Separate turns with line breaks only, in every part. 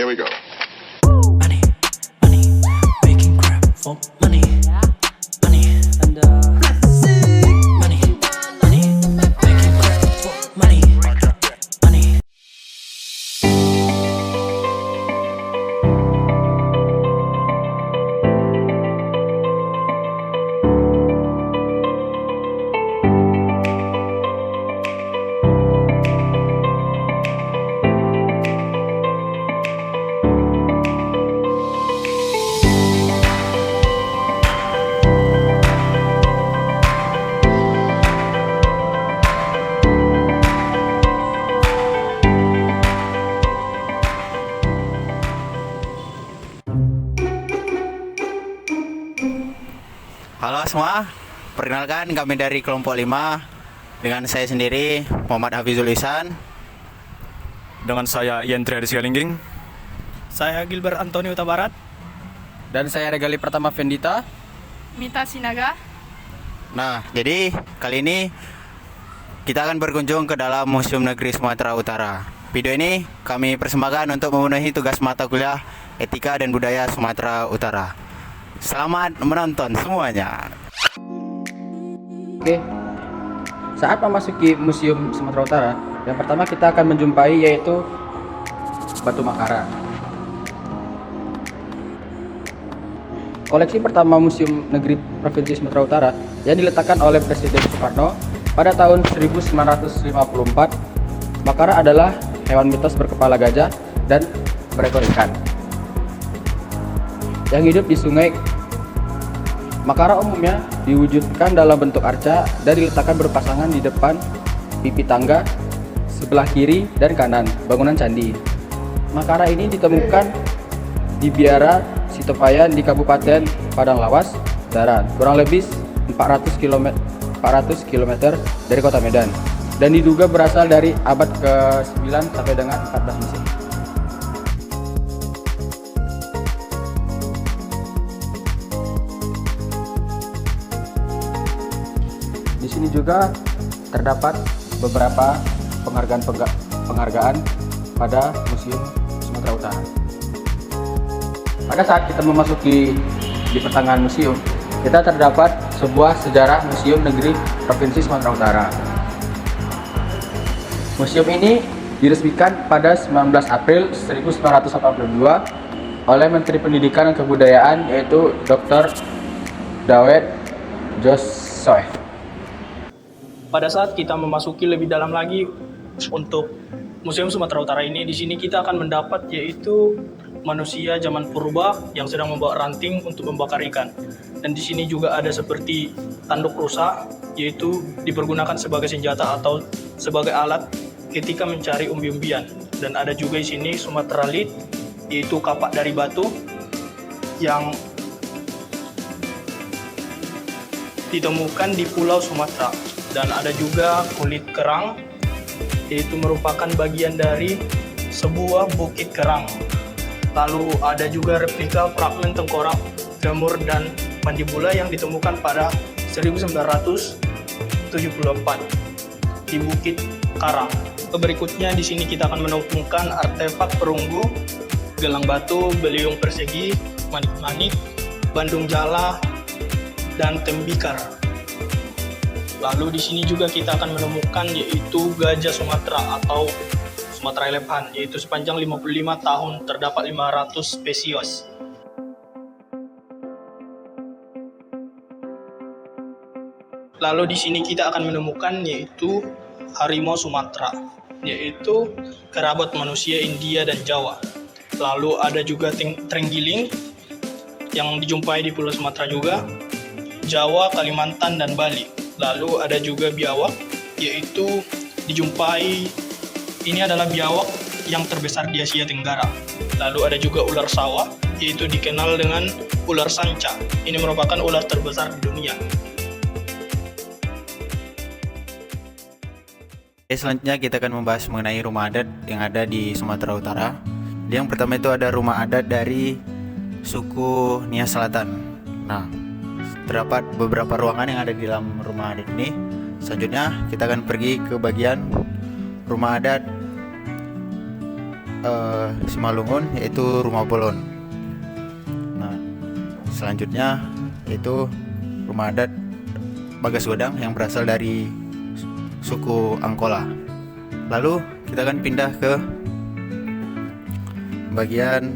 Here we go.
Money, money, making crap for money, money, and money, money, making crap for money, money.
Halo semua, perkenalkan kami dari kelompok 5 dengan saya sendiri Muhammad Hafizul Ihsan.
Dengan saya Ian Triadi Sigalingging.
Saya Gilbert Antoni Utabarat.
Dan saya Regali Pertama Vendita.
Mita Sinaga.
Nah, jadi kali ini kita akan berkunjung ke dalam Museum Negeri Sumatera Utara. Video ini kami persembahkan untuk memenuhi tugas mata kuliah Etika dan Budaya Sumatera Utara. Selamat menonton semuanya.
Oke. Saat memasuki Museum Sumatera Utara, yang pertama kita akan menjumpai yaitu Batu Makara. Koleksi pertama Museum Negeri Provinsi Sumatera Utara yang diletakkan oleh Presiden Soekarno pada tahun 1954. Makara adalah hewan mitos berkepala gajah dan berekor ikan yang hidup di sungai. Makara umumnya diwujudkan dalam bentuk arca dan diletakkan berpasangan di depan pipi tangga sebelah kiri dan kanan bangunan candi. Makara ini ditemukan di Biara Sitopayan di Kabupaten Padang Lawas, Darat, kurang lebih 400 km dari kota Medan, dan diduga berasal dari abad ke-9 sampai dengan 14 Masehi. Di sini juga terdapat beberapa penghargaan pada Museum Sumatera Utara. Pada saat kita memasuki di pertengahan museum, kita terdapat sebuah sejarah Museum Negeri Provinsi Sumatera Utara. Museum ini diresmikan pada 19 April 1982 oleh Menteri Pendidikan dan Kebudayaan, yaitu Dr. Dawet Josoeh.
Pada saat kita memasuki lebih dalam lagi untuk Museum Sumatera Utara ini, di sini kita akan mendapat yaitu manusia zaman purba yang sedang membawa ranting untuk membakar ikan. Dan di sini juga ada seperti tanduk rusa, yaitu dipergunakan sebagai senjata atau sebagai alat ketika mencari umbi-umbian. Dan ada juga di sini Sumatera Lit, yaitu kapak dari batu yang ditemukan di Pulau Sumatera. Dan ada juga kulit kerang, yaitu merupakan bagian dari sebuah bukit kerang. Lalu ada juga replika fragmen tengkorak, femur, dan mandibula yang ditemukan pada 1974 di Bukit Karang. Berikutnya di sini kita akan menemukan artefak perunggu, gelang batu, beliung persegi, manik-manik, bandung jala, dan tembikar. Lalu di sini juga kita akan menemukan yaitu gajah Sumatera atau Sumatera elephant, yaitu sepanjang 55 tahun terdapat 500 spesies. Lalu di sini kita akan menemukan yaitu harimau Sumatera, yaitu kerabat manusia India dan Jawa. Lalu ada juga terenggiling yang dijumpai di Pulau Sumatera juga, Jawa, Kalimantan, dan Bali. Lalu ada juga biawak, yaitu dijumpai, ini adalah biawak yang terbesar di Asia Tenggara. Lalu ada juga ular sawah, yaitu dikenal dengan ular sanca. Ini merupakan ular terbesar di dunia.
Selanjutnya kita akan membahas mengenai rumah adat yang ada di Sumatera Utara. Yang pertama itu ada rumah adat dari suku Nias Selatan. Nah, terdapat beberapa ruangan yang ada di dalam rumah adat ini. Selanjutnya kita akan pergi ke bagian rumah adat Simalungun, yaitu Rumah Bolon. Nah, selanjutnya yaitu rumah adat Bagas Godang yang berasal dari suku Angkola. Lalu kita akan pindah ke bagian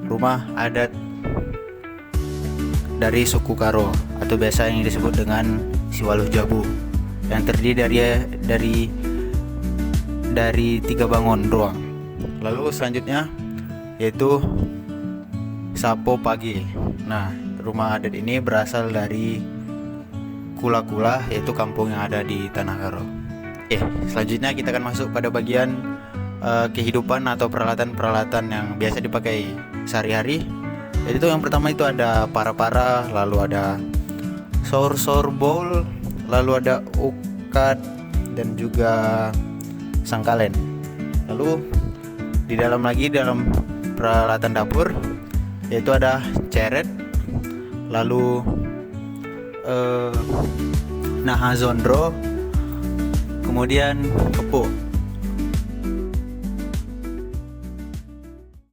rumah adat dari suku Karo atau biasa yang disebut dengan Siwaluh Jabu, yang terdiri dari 3 bangun ruang. Lalu selanjutnya yaitu Sapo Pagi. Nah, rumah adat ini berasal dari Kula-Kula, yaitu kampung yang ada di Tanah Karo. Selanjutnya kita akan masuk pada bagian kehidupan atau peralatan-peralatan yang biasa dipakai sehari-hari. Jadi yang pertama itu ada para-para, lalu ada sor-sor bowl, lalu ada ukat dan juga sangkalen. Lalu di dalam peralatan dapur yaitu ada ceret, lalu nahazondro, kemudian kepuk.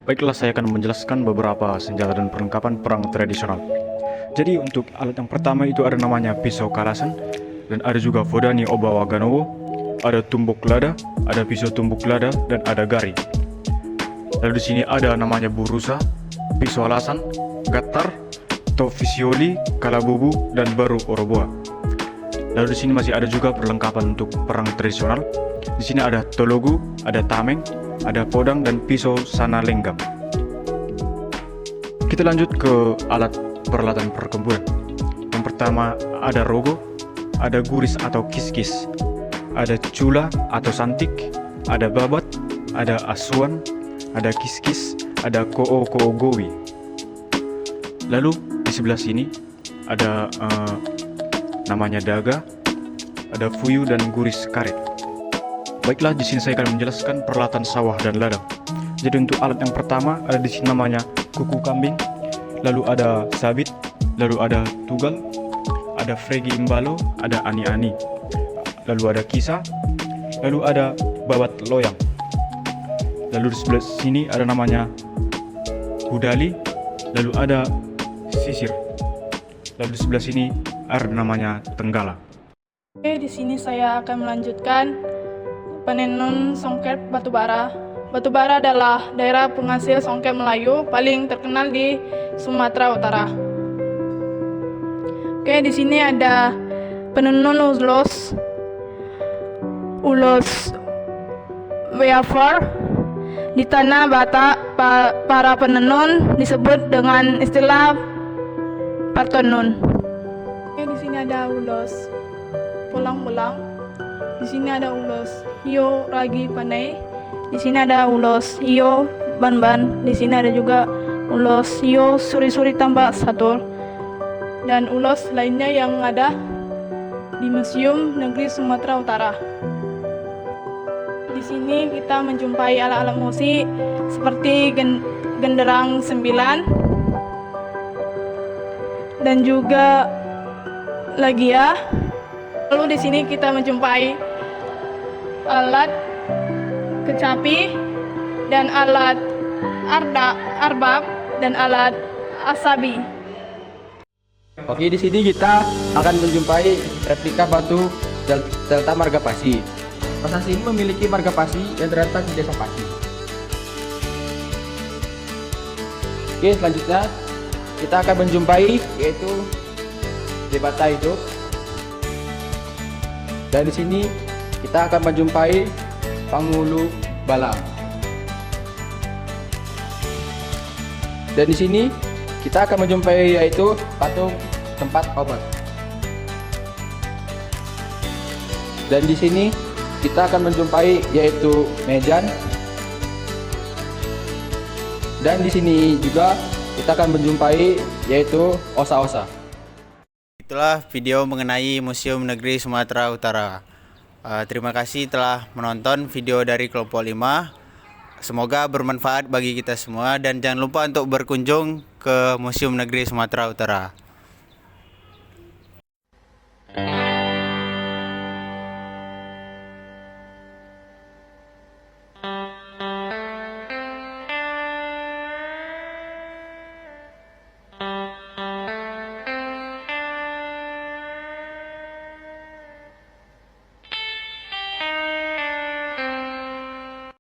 Baiklah, saya akan menjelaskan beberapa senjata dan perlengkapan perang tradisional. Jadi untuk alat yang pertama itu ada namanya pisau kalasan, dan ada juga Vodani Obawa Ganowo, ada tumbuk lada, ada pisau tumbuk lada, dan ada gari. Lalu di sini ada namanya burusa, pisau alasan, gatar, tofisioli, kalabubu, dan baru oroboa. Lalu di sini masih ada juga perlengkapan untuk perang tradisional. Di sini ada tologu, ada tameng, ada podang, dan pisau sana lenggam. Kita lanjut ke alat peralatan pertempuran. Yang pertama ada rogo, ada guris atau kiskis, ada cula atau santik, ada babat, ada asuan, ada kiskis, ada ko'o gowi. Lalu di sebelah sini ada namanya daga, ada fuyu, dan guris karet. Baiklah, di sini saya akan menjelaskan peralatan sawah dan ladang. Jadi untuk alat yang pertama ada di sini namanya kuku kambing, lalu ada sabit, lalu ada tugal, ada fregi imbalo, ada ani-ani, lalu ada kisah, lalu ada babat loyang. Lalu di sebelah sini ada namanya kudali, lalu ada sisir. Lalu di sebelah sini ada namanya tenggala.
Oke, di sini saya akan melanjutkan penenun songket batubara. Batubara adalah daerah penghasil songket Melayu paling terkenal di Sumatera Utara. Oke, di sini ada penenun ulos weaver. Di tanah Batak, para penenun disebut dengan istilah partenun. Oke, di sini ada ulos pulang-pulang. Di sini ada ulos iyo ragi panai. Di sini ada ulos iyo ban-ban. Di sini ada juga ulos iyo suri-suri tambak satur. Dan ulos lainnya yang ada di Museum Negeri Sumatera Utara. Di sini kita menjumpai alat-alat musik seperti genderang 9 dan juga lagia. Lalu di sini kita menjumpai alat kecapi dan alat arbab dan alat asabi.
Oke, di sini kita akan menjumpai replika batu Delta Margapasi. Prasasti ini memiliki margapasi yang terletak di Desa Pasi. Oke, selanjutnya kita akan menjumpai yaitu debata hidup. Dan di sini kita akan menjumpai Pangulu Balang. Dan di sini kita akan menjumpai yaitu patung tempat obat. Dan di sini kita akan menjumpai yaitu mejan. Dan di sini juga kita akan menjumpai yaitu osa-osa.
Itulah video mengenai Museum Negeri Sumatera Utara. Terima kasih telah menonton video dari kelompok 5. Semoga bermanfaat bagi kita semua dan jangan lupa untuk berkunjung ke Museum Negeri Sumatera Utara.